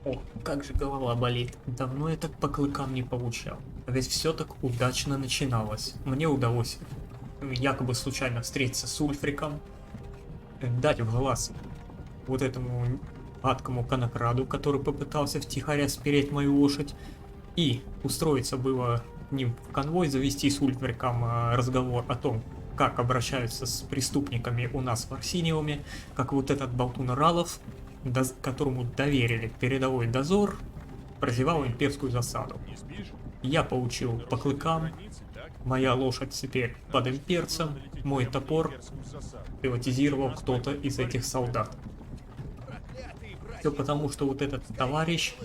О, как же голова болит. Давно я так по клыкам не получал. Ведь все так удачно начиналось. Мне удалось якобы случайно встретиться с Ульфриком, дать в глаз вот этому адскому конокраду, который попытался втихаря спереть мою лошадь, и устроиться было ним в конвой, завести с Ульфриком разговор о том, как обращаются с преступниками у нас в Арсиниуме, как вот этот болтун Ралов, которому доверили передовой дозор, прозевал имперскую засаду. Я получил по клыкам, моя лошадь теперь под имперцем, мой топор приватизировал кто-то из этих солдат. Все потому, что вот этот товарищ,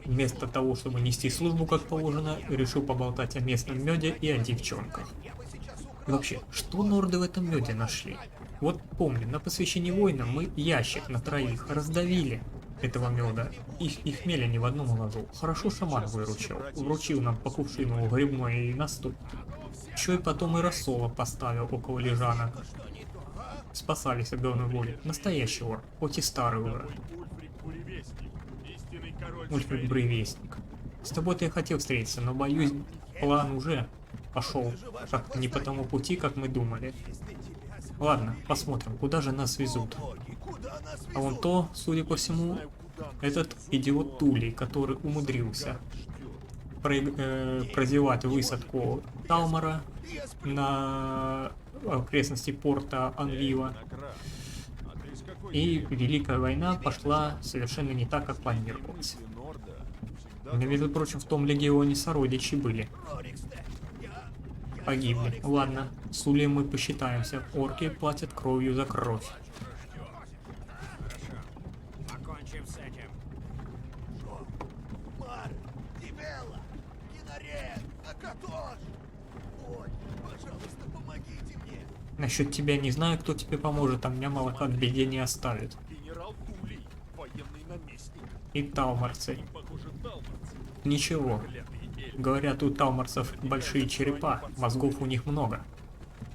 вместо того, чтобы нести службу как положено, решил поболтать о местном меде и о девчонках. И вообще, что норды в этом меде нашли? Вот помню, на посвящении воинам мы ящик на троих раздавили этого меда, и хмеля ни в одном глазу. Хорошо шаман выручил, вручил нам по кувшину грибной настойки. Еще и потом и рассола поставил около лежанок. Спасались от головной боли. Настоящий вор, хоть и старый уже. Ульфрик Буревестник. С тобой-то я хотел встретиться, но боюсь, план уже пошел как-то не по тому пути, как мы думали. Ладно, посмотрим, куда же нас везут. А вон то, судя по всему, этот идиот Тулей, который умудрился прозевать высадку Талмара на окрестности порта Анвила. И Великая война пошла совершенно не так, как планировалось. У меня, между прочим, в том легионе сородичи были. Погибли. Ладно, с Улей мы посчитаемся. Орки платят кровью за кровь. Покончим с этим. Мар, Дибелла, Кинарет, Акатош! Ой, пожалуйста, помогите мне! Насчет тебя не знаю, кто тебе поможет, а меня молока в беде не оставит. Генерал Тулей, военный наместник. И талмарцы. Похоже, талмарцы. Ничего. Говорят, у талмарцев большие черепа, мозгов у них много.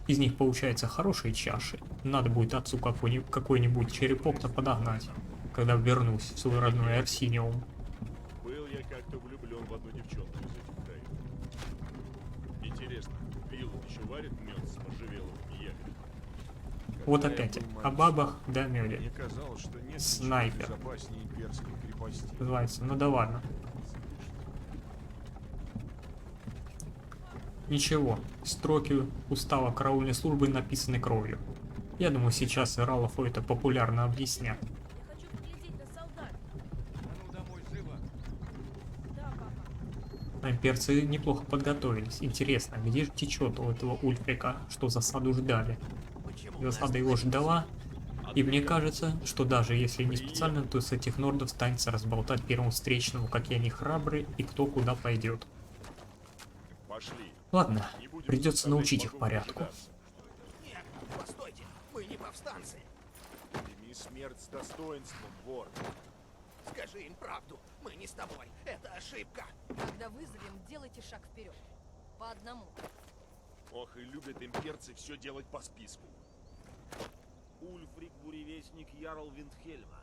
Из них получаются хорошие чаши. Надо будет отцу какой-нибудь черепок-то подогнать, когда вернусь в свой родной Арсиниум. Был я как-то влюблен в одну девчонку из этих краев. Интересно, Вилла еще варит мед с можжевеловыми ягодами? Вот опять, о бабах да мёде. Мне казалось, что нет Снайпер. ничего безопаснее имперской крепости. Называется, ну да ладно. Ничего, строки устава караульной службы написаны кровью. Я думаю, сейчас Иралову это популярно объяснят. Я хочу поглядеть на солдат. А ну домой, живо. Да, папа. Имперцы неплохо подготовились. Интересно, где же течет у этого Ульфрика, что засаду ждали? Засада его ждала, и мне кажется, что даже если не специально, то с этих нордов станется разболтать первому встречному, какие они храбрые и кто куда пойдет. Пошли. Ладно, Не будем придется заставлять научить их богов порядку. дожидаться. Нет, постойте, мы не повстанцы. Прими смерть с достоинством, вор. Скажи им правду, мы не с тобой, это ошибка. Когда вызовем, делайте шаг вперед. По одному. Ох, и любят имперцы все делать по списку. Ульфрик, буревестник Ярл Виндхельма.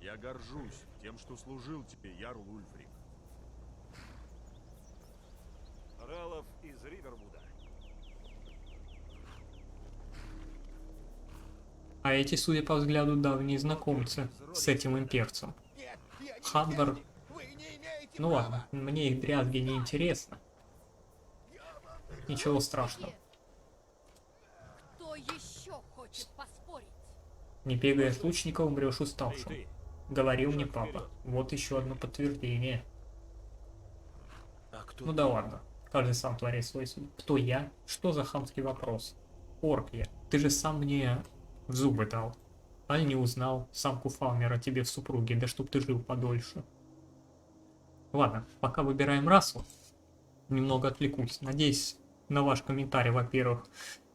Я горжусь тем, что служил тебе, Ярл Ульфрик. Ралов из Ривервуда. А эти, судя по взгляду, давние знакомцы с этим имперцем. Нет, я не Ханбар. имперец. Вы не имеете Ну права. ладно, мне их дрязги не интересно. Ничего страшного. Кто еще хочет поспорить? Не бегая с лучника, умрешь уставшим. Ты. Говорил мне папа. Вот еще одно подтверждение. А кто Ну да ладно. Каждый сам творит свой суд. Кто я? Что за хамский вопрос? Орк я. Ты же сам мне в зубы дал. Аль не узнал самку Фалмера тебе в супруге, да чтоб ты жил подольше. Ладно, пока выбираем расу. Немного отвлекусь. Надеюсь на ваш комментарий, во-первых,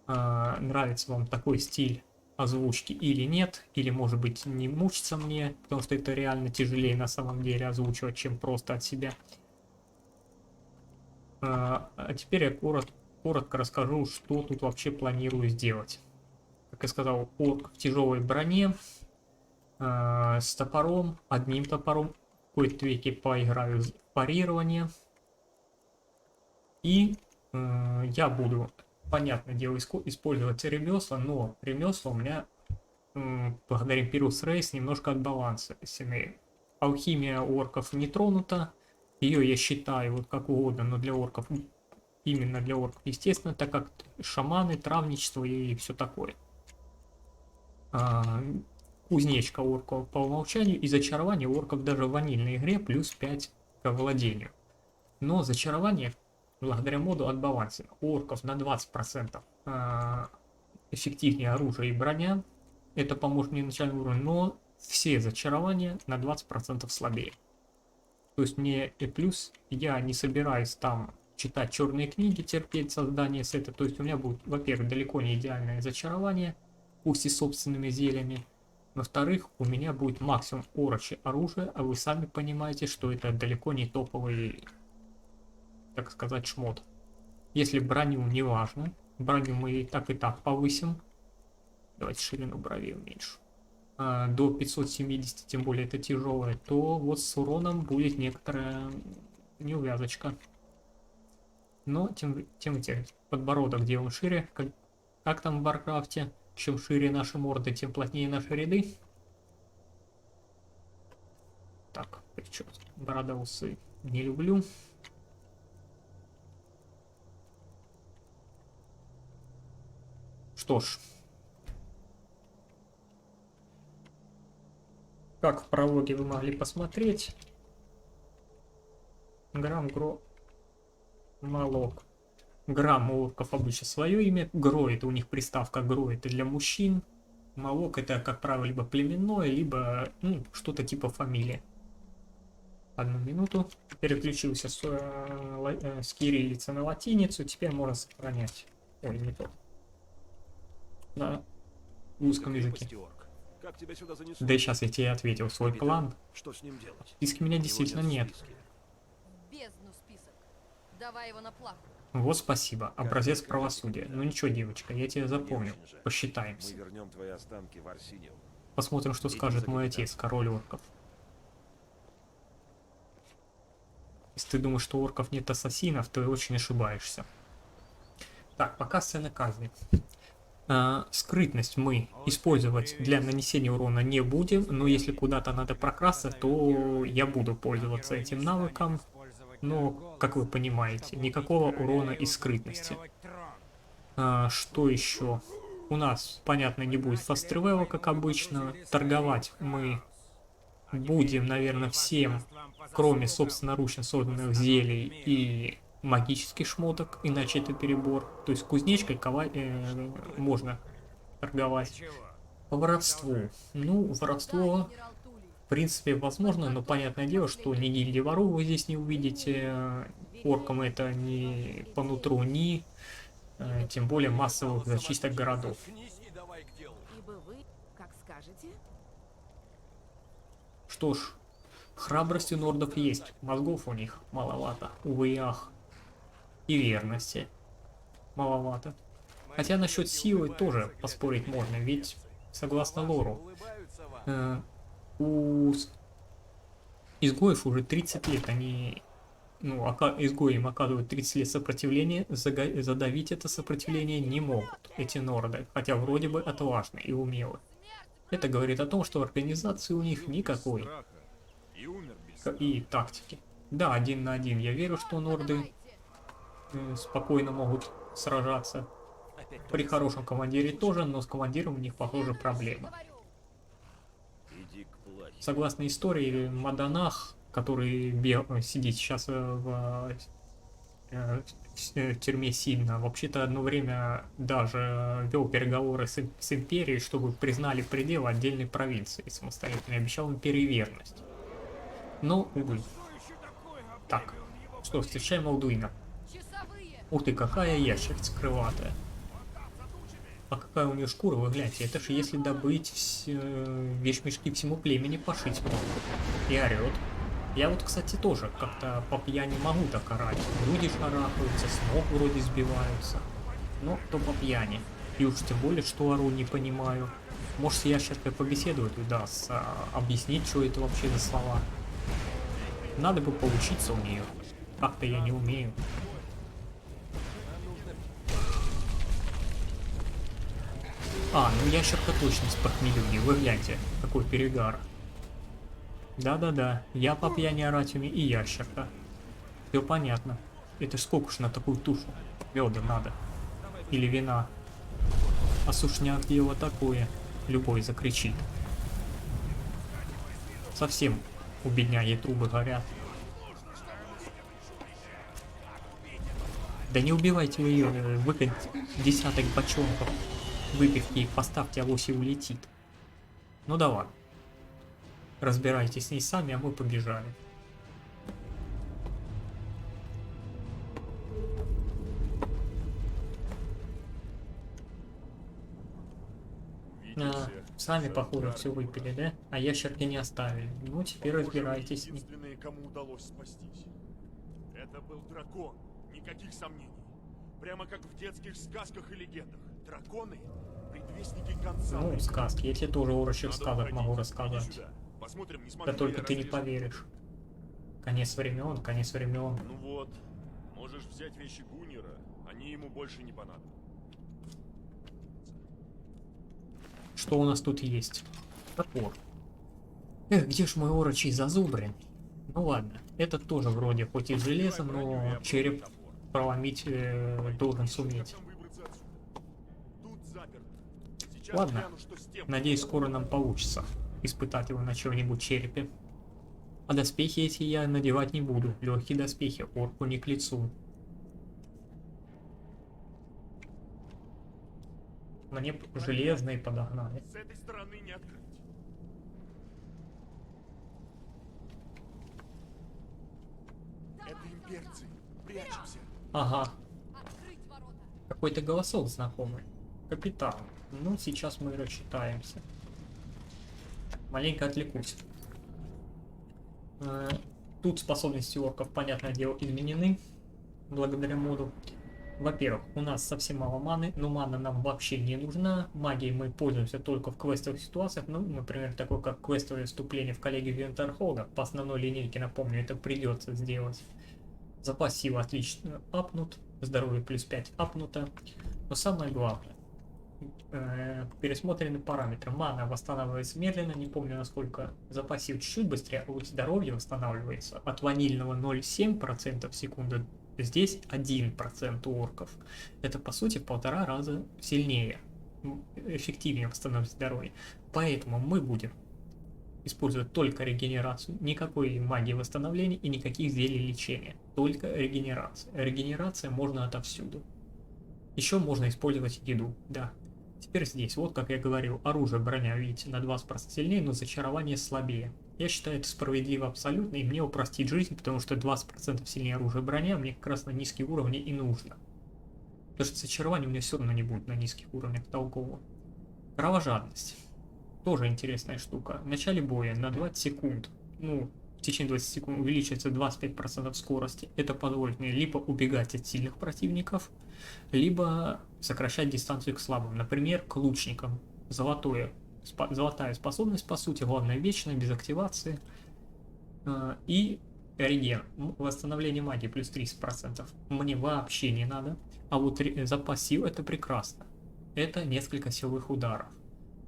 нравится вам такой стиль озвучки или нет, или может быть не мучиться мне, потому что это реально тяжелее на самом деле озвучивать, чем просто от себя. А теперь я коротко расскажу, что тут вообще планирую сделать. Как я сказал, орк в тяжелой броне, с топором, одним топором. В какой-то веке поиграю в парирование. И я буду, понятное дело, использовать ремесла, но ремесла у меня благодаря Imperius Race немножко от баланса сильнее. Алхимия у орков не тронута. Ее я считаю вот как угодно, но для орков, именно для орков, естественно, так как шаманы, травничество и все такое. Кузнечка орков по умолчанию и зачарование орков даже в ванильной игре плюс 5 к владению. Но зачарование благодаря моду от баланса. У орков на 20% эффективнее оружие и броня. Это поможет мне начальному уровню, но все зачарования на 20% слабее. То есть мне и плюс я не собираюсь там читать черные книги, терпеть создание сета. То есть у меня будет, во-первых, далеко не идеальное зачарование, пусть и собственными зельями. Во-вторых, у меня будет максимум орочи оружия, а вы сами понимаете, что это далеко не топовый, так сказать, шмот. Если броню не важно, броню мы и так повысим. Давайте ширину брови уменьшу. До 570, тем более это тяжелое, то вот с уроном будет некоторая неувязочка. Но тем подбородок, где он шире, как там в Варкрафте, чем шире наши морды, тем плотнее наши ряды. Так, причем борода, усы не люблю. Что ж. Как в прологе вы могли посмотреть. Малок. Грамм у орков обычно свое имя. Гро — это у них приставка гро, это для мужчин. Малок — это, как правило, либо племенное, либо что-то типа фамилии. Одну минуту. Переключился с кириллицы на латиницу. Теперь можно сохранять. Ой, не то. На русском языке. Как тебя сюда занесло? Да и сейчас я тебе ответил свой план. Что с ним делать? В списке меня действительно нет. В бездну список. Давай его на плаху. Вот спасибо. Образец правосудия. Ну ничего, девочка, я тебя запомню. Мы Посчитаемся. вернем твои останки в Арсинию. Посмотрим, что скажет мой отец, король орков. Если ты думаешь, что у орков нет ассасинов, то очень ошибаешься. Так, пока сцена казни. Скрытность мы использовать для нанесения урона не будем, но если куда-то надо прокрасться, то я буду пользоваться этим навыком. Но, как вы понимаете, никакого урона из скрытности. Что еще? У нас, понятно, не будет фаст-тревела, как обычно. Торговать мы будем, наверное, всем, кроме собственноручно созданных зелий и магических шмоток, иначе это перебор. То есть кузнечкой можно торговать. По воровству. Ну, воровство, Генерал Тулей. в принципе, возможно, но понятное дело, что ни гильдии воров вы здесь не увидите. Оркам это не по нутру, ни тем более массовых зачисток городов. Ибо вы, как скажете, Что ж, храбрости у нордов есть, мозгов у них маловато, увы и ах. И верности маловато. Хотя насчет силы тоже поспорить можно, ведь, согласно лору, у изгоев уже 30 лет, они, изгои им оказывают 30 лет сопротивления, задавить это сопротивление не могут эти норды, хотя вроде бы отважны и умелы. Это говорит о том, что организации у них никакой. И умер без И тактики. Да, 1 на 1 я верю, что норды спокойно могут сражаться. При хорошем командире тоже, но с командиром у них, похоже, проблемы. Иди к плахе. Согласно истории, Маданах, который сидит сейчас в тюрьме Сидна, вообще-то одно время даже вел переговоры с империей, чтобы признали пределы отдельной провинции самостоятельно, обещал империи верность. Но, увы. Так, что, встречаем Алдуина. часовые. Ух ты, какая ящерица крылатая. А какая у нее шкура, вы гляньте, это же если добыть вещмешки всему племени, пошить могут. И орет. Я вот, кстати, тоже как-то по пьяни могу так орать. Люди шарахаются, с ног вроде сбиваются. Но то по пьяни. И уж тем более, что ору, не понимаю. Может, с ящеркой побеседовать удастся, объяснить, что это вообще за слова. Надо бы поучиться у нее. Как-то я не умею. Ну ящерка точно с похмелюги. Вы гляньте, какой перегар. Да-да-да, я по пьяни орать умею и ящерка. Все понятно. Это ж сколько ж на такую тушу веда надо. Или вина. А сушняк дело такое. Любой закричит. Совсем у бедняги трубы горят. Да не убивайте вы ее, выпить десяток бочонков выпивки и поставьте, авось и улетит. Ну да ладно. Разбирайтесь с ней сами, а мы побежали. Видите, Сами, за похоже, удар все выпили, хватит. да? А ящерки не оставили. Ну, теперь Похоже, разбирайтесь с ней. единственные, кому удалось спастись. Это был дракон, никаких сомнений. Прямо как в детских сказках и легендах. Драконы — предвестники конца. Ну, сказки. Я тебе тоже урочек Надо сказок уходить. могу Иди рассказать. сюда. Посмотрим, не Да смогу ли только я ты не разрезать. поверишь. Конец времен, конец времен. Ну вот, можешь взять вещи Гуннера, они ему больше не понадобятся. Что у нас тут есть? Топор. Эх, где ж мой орочий зазубрин? Ну ладно, этот тоже вроде хоть и железо, но череп проломить должен суметь. Ладно, надеюсь, скоро нам получится испытать его на чем-нибудь черепе. А доспехи эти я надевать не буду. Легкие доспехи, орку не к лицу. Мне железные подогнали. С этой стороны не открыть. Это имперцы. Прячемся. Ага, Открыть ворота. какой-то голосок знакомый. Капитан. Ну, сейчас мы рассчитаемся. Маленько отвлекусь. Тут способности орков, понятное дело, изменены. Благодаря моду. Во-первых, у нас совсем мало маны, но мана нам вообще не нужна. Магией мы пользуемся только в квестовых ситуациях. Ну, например, такое как квестовое вступление в коллегию Винтерхолда. По основной линейке, напомню, это придется сделать. Запас силы отлично апнут. Здоровье плюс 5 апнуто. Но самое главное, пересмотрены параметры. Мана восстанавливается медленно, не помню насколько. Запас сил чуть-чуть быстрее, а вот здоровье восстанавливается от ванильного 0,7% в секунду. Здесь 1% у орков. Это по сути в 1,5 раза сильнее, эффективнее восстановить здоровье. Поэтому мы будем использовать только регенерацию, никакой магии восстановления и никаких зелий лечения. Только регенерация. Регенерация можно отовсюду. Еще можно использовать еду, да. Теперь здесь, вот как я говорил, оружие, броня, видите, на 20% сильнее, но зачарование слабее. Я считаю это справедливо абсолютно, и мне упростит жизнь, потому что 20% сильнее оружия, броня мне как раз на низкие уровни и нужно. Потому что зачарование у меня все равно не будет на низких уровнях толкового. Кровожадность. Тоже интересная штука. В начале боя на 20 секунд, ну, в течение 20 секунд увеличивается 25% скорости. Это позволит мне либо убегать от сильных противников, либо сокращать дистанцию к слабым. Например, к лучникам. Золотая способность, по сути, главное вечная, без активации. И реген. Восстановление магии плюс 30%. Мне вообще не надо. А вот запас сил это прекрасно. Это несколько силовых ударов,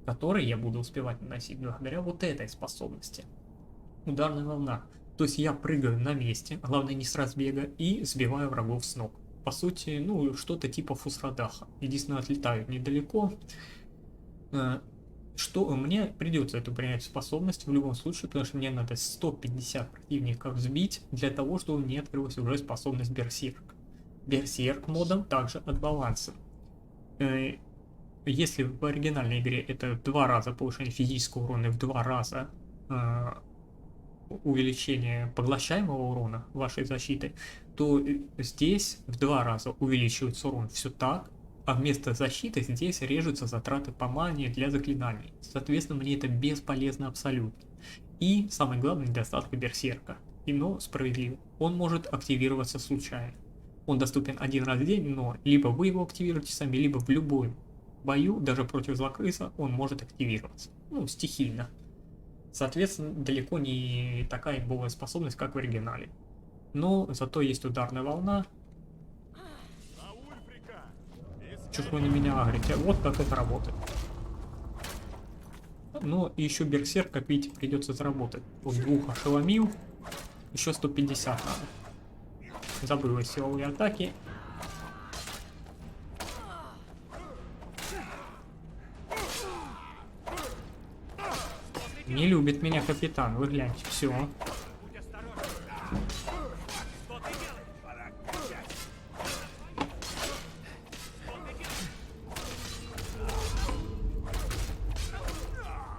которые я буду успевать наносить благодаря вот этой способности. Ударная волна. То есть я прыгаю на месте, главное не с разбега, и сбиваю врагов с ног. По сути, ну, что-то типа Фусрадаха. Единственное, отлетают недалеко. Что мне придется эту принять способность в любом случае, потому что мне надо 150 противников сбить для того, чтобы мне открылась уже способность Берсерк. Берсерк модом также от баланса. Если в оригинальной игре это 2 раза повышение физического урона и в 2 раза увеличение поглощаемого урона вашей защиты, то здесь в 2 раза увеличивается урон. Все так. А вместо защиты здесь режутся затраты по мане для заклинаний. Соответственно, мне это бесполезно абсолютно. И самый главный недостаток Берсерка. Но справедливо. Он может активироваться случайно. Он доступен один раз в день, но либо вы его активируете сами, либо в любой В бою, даже против злокрыса, он может активироваться. Ну, стихийно. Соответственно, далеко не такая имбовая способность, как в оригинале. Но зато есть ударная волна. На Ульфрика! Чё ж вы на меня агрите? Вот как это работает. Ну, и еще берсерк, как видите, придется заработать. Вот 2 ошеломил. Еще 150 надо. Забыл силовые атаки. Не любит меня капитан, вы гляньте, все. Будь осторожен. Что ты делаешь? Пора кончать.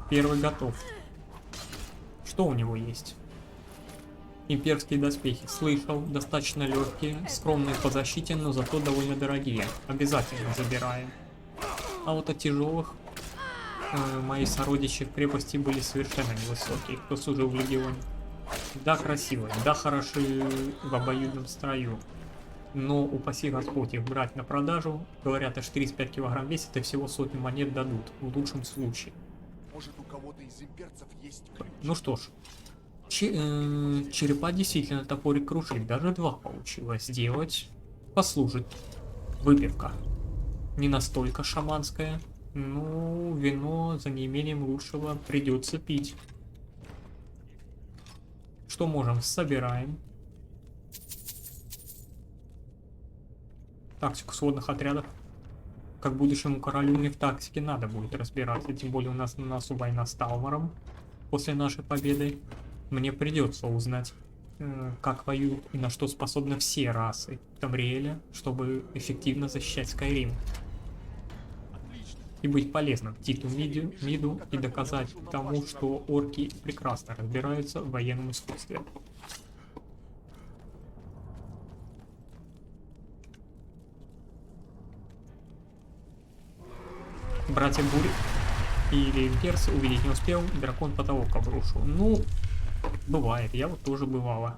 Первый готов. Что у него есть? Имперские доспехи. Слышал, достаточно легкие, скромные по защите, но зато довольно дорогие. Обязательно забираем. А вот от тяжелых мои сородичи в крепости были совершенно невысокие, кто служил в легионе. Да, красивые, да, хороши в обоюдном строю. Но упаси Господь их брать на продажу. Говорят, аж 35 килограмм весит и всего 100 монет дадут, в лучшем случае. Может, у кого-то из имперцев есть ключ? Ну что ж, черепа действительно топорик крушить, даже 2 получилось сделать. Послужит. Выпивка. Не настолько шаманская. Ну, вино за неимением лучшего придется пить. Что можем? Собираем. Тактику сводных отрядов. Как будущему королю мне в тактике надо будет разбираться. Тем более у нас на носу война с Талмором. После нашей победы мне придется узнать, как воюют и на что способны все расы Тамриэля, чтобы эффективно защищать Скайрим. И быть полезным Титу Миду и доказать тому, что орки прекрасно разбираются в военном искусстве. Братья Бури или имперцы увидеть не успел, дракон потолок обрушил. Ну, бывает, я вот тоже бывало.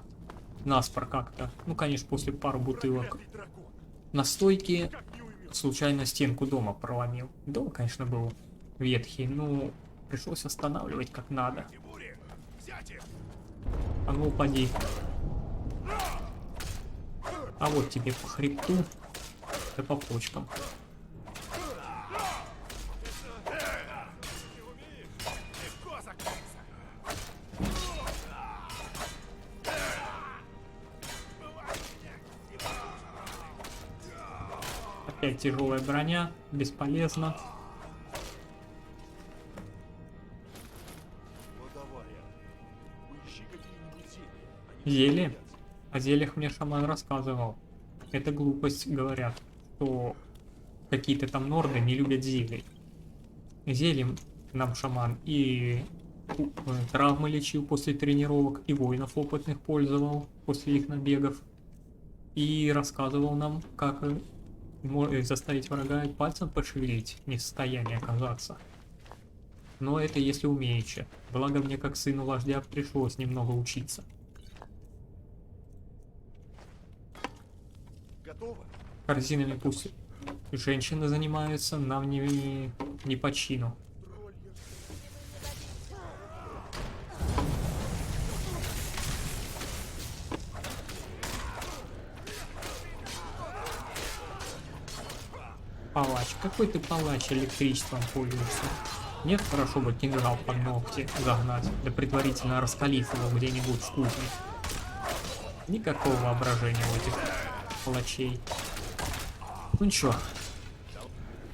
Наспор как-то. Ну, конечно, после пару бутылок Проклятый дракон! настойки Как не уймется? случайно стенку дома проломил. Дом, конечно, был ветхий, но пришлось останавливать как надо. Тимури, взять их! А ну упади. А вот тебе по хребту, да по почкам. Легко закрыться! Опять тяжелая броня, бесполезно. Ну давай, поищи какие-нибудь зелья. Они Зелье? пригодятся. О зельях мне шаман рассказывал. Это глупость, говорят, что какие-то там норды не любят зелий. Зельем нам шаман и травмы лечил после тренировок, и воинов опытных пользовал после их набегов. И рассказывал нам, как заставить врага пальцем пошевелить, не в состоянии оказаться. Но это если умеючи. Благо мне, как сыну вождя, пришлось немного учиться. Готово? Корзинами пусть женщины занимаются, нам не по чину. Палач. Какой ты палач, электричеством пользуешься? Нет, хорошо бы кинжал под ногти загнать, да предварительно раскалив его где-нибудь в кухне. Никакого воображения у этих палачей. Ну ничего.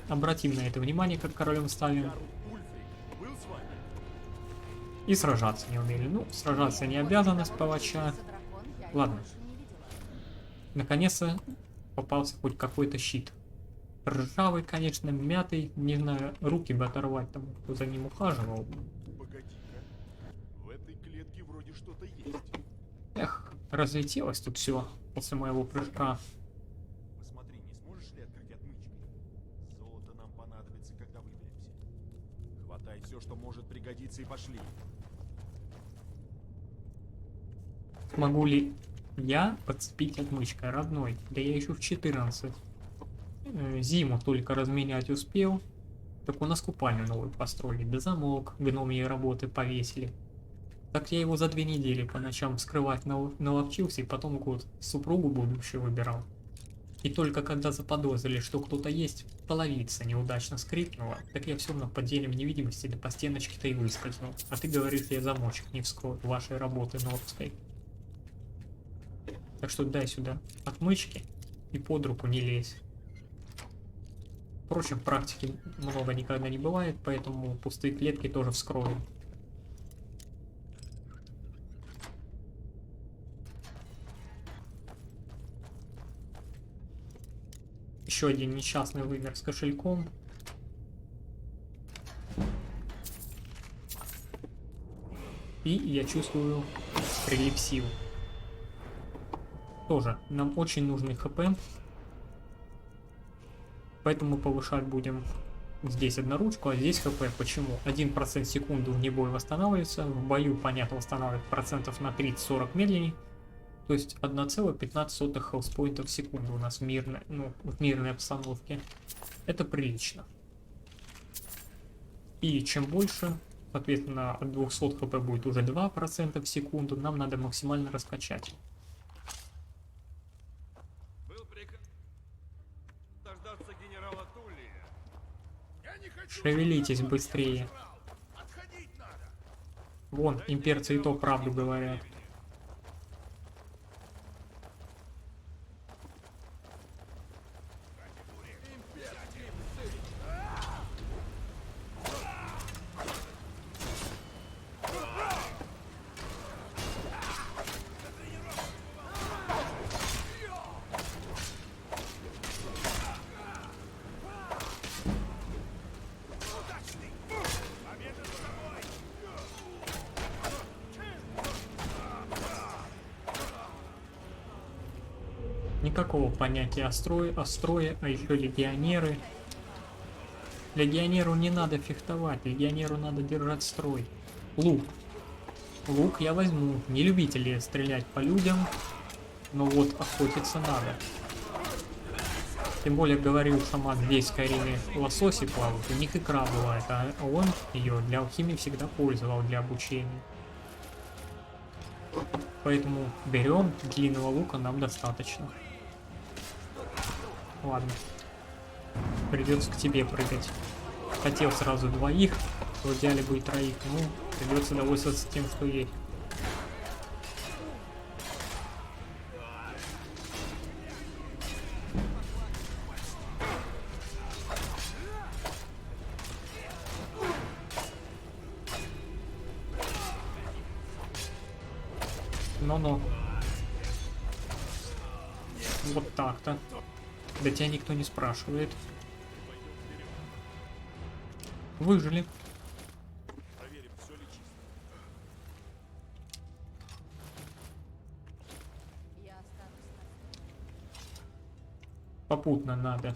Обратим на это внимание, как королем ставим. Ульфрик был с вами? И сражаться не умели. Ну, сражаться не обязанность палача. Ладно. Наконец-то попался хоть какой-то щит. Ржавый, конечно, мятый. Не знаю, руки бы оторвать тому, кто за ним ухаживал. Погоди-ка. В этой клетке вроде что-то есть. Эх, разлетелось тут все после моего прыжка. Посмотри, не сможешь ли открыть отмычкой? Золото нам понадобится, когда выберемся. Хватай все, что может пригодиться, и пошли. Могу ли я подцепить отмычкой родной? Да я еще в 14. Зиму только разменять успел. Так у нас купальню новую построили, да замок гномьи работы повесили. Так я его за 2 недели по ночам скрывать наловчился, и потом год супругу будущую выбирал. И только когда заподозрили, что кто-то есть, половица неудачно скрипнула, так я все равно под зелем невидимости да по стеночке-то и выскользнул. А ты говоришь, я замочек не вскрою вашей работы нордской. Так что дай сюда отмычки и под руку не лезь. Впрочем, практики много никогда не бывает, поэтому пустые клетки тоже вскроем. Еще один несчастный вымер с кошельком. И я чувствую прилив сил. Тоже нам очень нужны хп. Поэтому повышать будем здесь одноручку, а здесь хп. Почему? 1% в секунду вне боя восстанавливается. В бою, понятно, восстанавливает процентов на 30-40 медленнее. То есть 1,15 хелспоинта в секунду у нас в мирной обстановке. Это прилично. И чем больше, соответственно, от 200 хп будет уже 2% в секунду. Нам надо максимально раскачать. Был приказ дождаться генерала Туллия. Я не хочу, Шевелитесь быстрее. отходить надо. Вон, имперцы и то правду говорят. Никакого понятия о строе, а еще легионеры. Легионеру не надо фехтовать, легионеру надо держать строй. Лук. Лук я возьму. Не любители стрелять по людям, но вот охотиться надо. Тем более, говорил шаман, здесь в Скайриме лососи плавают, у них икра бывает, а он ее для алхимии всегда пользовал для обучения. Поэтому берем, длинного лука нам достаточно. Ладно. Придется к тебе прыгать. Хотел сразу 2, в идеале будет 3, ну, придется довольствоваться тем, что есть. Ну-ну. Вот так-то. Да тебя никто не спрашивает. Выжили. Проверим, все ли чисто. Я останусь на Попутно надо.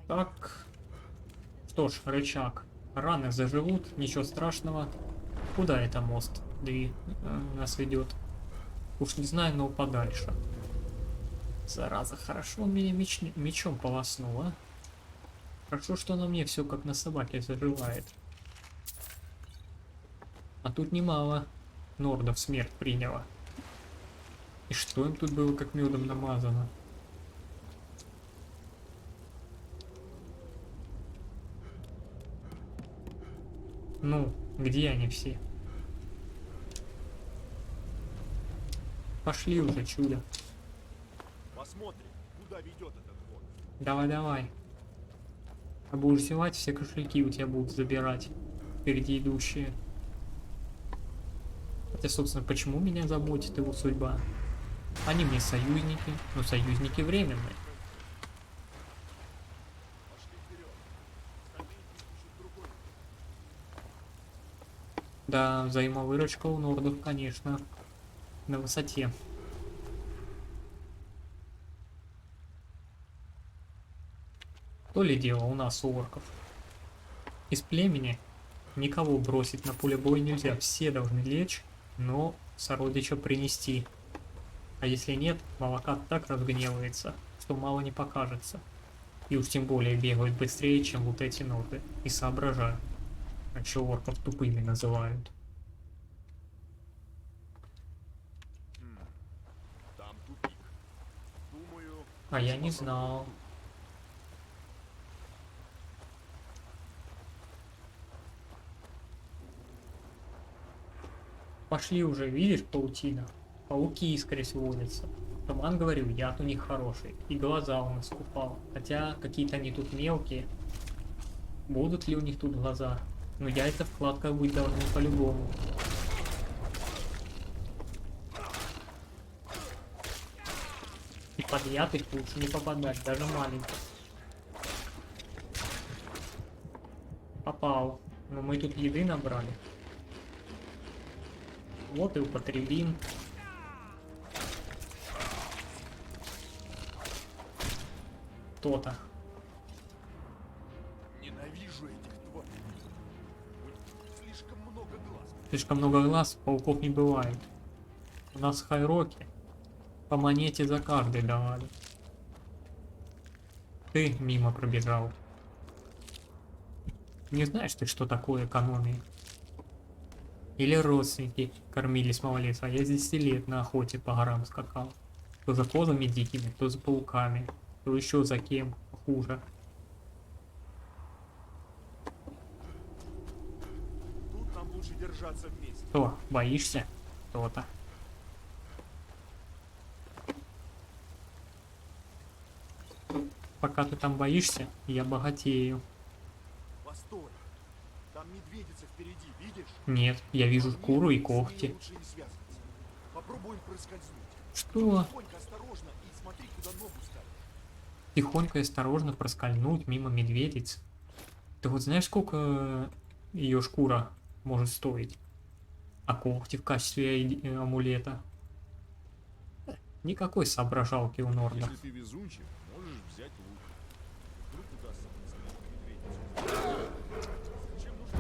Так. Что ж, рычаг. Раны заживут, ничего страшного. Куда это мост? Да и нас ведет. Уж не знаю, но подальше. Зараза, хорошо он меня мечом полоснул, а? Хорошо, что на мне все как на собаке заживает. А тут немало нордов смерть приняла. И что им тут было как медом намазано? Ну, где они все? Пошли уже, чудо. Посмотрим, куда ведет этот ход. Давай. А будешь зевать, все кошельки у тебя будут забирать. Впереди идущие. Хотя, собственно, почему меня заботит его судьба? Они мне союзники, но союзники временные. Пошли вперед. Остальные ищут другой. Да, взаимовыручка у нордов, конечно, на высоте. То ли дело у нас у орков. Из племени никого бросить на поле боя нельзя. Все должны лечь, но сородича принести. А если нет, молока так разгневается, что мало не покажется. И уж тем более бегают быстрее, чем вот эти ноты. И соображают. А еще орков тупыми называют. Там тупик. Думаю... А я не попробуем знал. тут. Пошли уже, видишь, паутина? Пауки, скорее всего, водятся. Туман говорил, яд у них хороший. И глаза он искупал. Хотя какие-то они тут мелкие. Будут ли у них тут глаза? Но яйца в вкладках быть должны по-любому. И под яд их лучше не попадать, даже маленьких. Попал. Но мы тут еды набрали. Вот и употребим. То-то. Ненавижу этих тварей. У них слишком много глаз. Слишком много глаз, пауков не бывает. У нас хайроки. По монете за каждый давали. Ты мимо пробежал. Не знаешь ты, что такое экономия? Или родственники кормились малолетства, а я с 10 лет на охоте по горам скакал. То за козами дикими, то за пауками, то еще за кем хуже. Тут нам лучше держаться вместе. Что, боишься? То-то. Пока ты там боишься, я богатею. Постой. Там медведица впереди, видишь? Нет, я вижу По мне, шкуру и с ней когти. лучше не связываться. Попробуем проскользнуть. Что? Тихонько, осторожно и смотри, куда ногу ставишь. Тихонько и осторожно проскользнуть мимо медведиц. Ты вот знаешь, сколько ее шкура может стоить? А когти в качестве амулета? Никакой соображалки у Норда. Если ты везунчик, можешь взять лук. Вдруг удастся подстрелить медведицу. Зачем нужно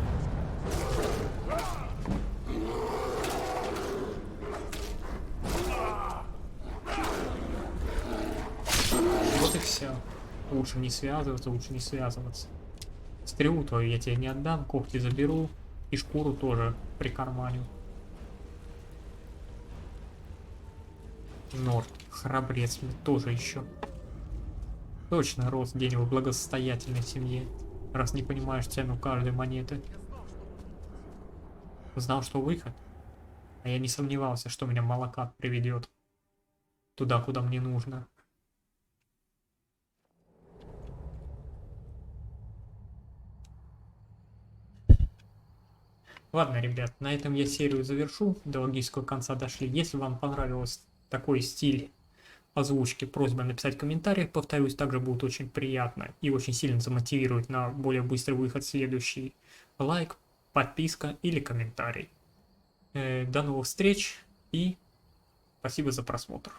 Вот и все. Лучше не связываться, лучше не связываться. Стрелу твою я тебе не отдам, когти заберу. И шкуру тоже прикарманю. Норд, храбрец, мне тоже еще. Точно рос день в благосостоятельной семье, раз не понимаешь цену каждой монеты. Знал, что выход, а я не сомневался, что меня молока приведет туда, куда мне нужно. Ладно, ребят, на этом я серию завершу. До логического конца дошли. Если вам понравился такой стиль озвучки, просьба написать комментарий. Повторюсь, также будет очень приятно и очень сильно замотивировать на более быстрый выход следующий. Лайк, подписка или комментарий. До новых встреч и спасибо за просмотр.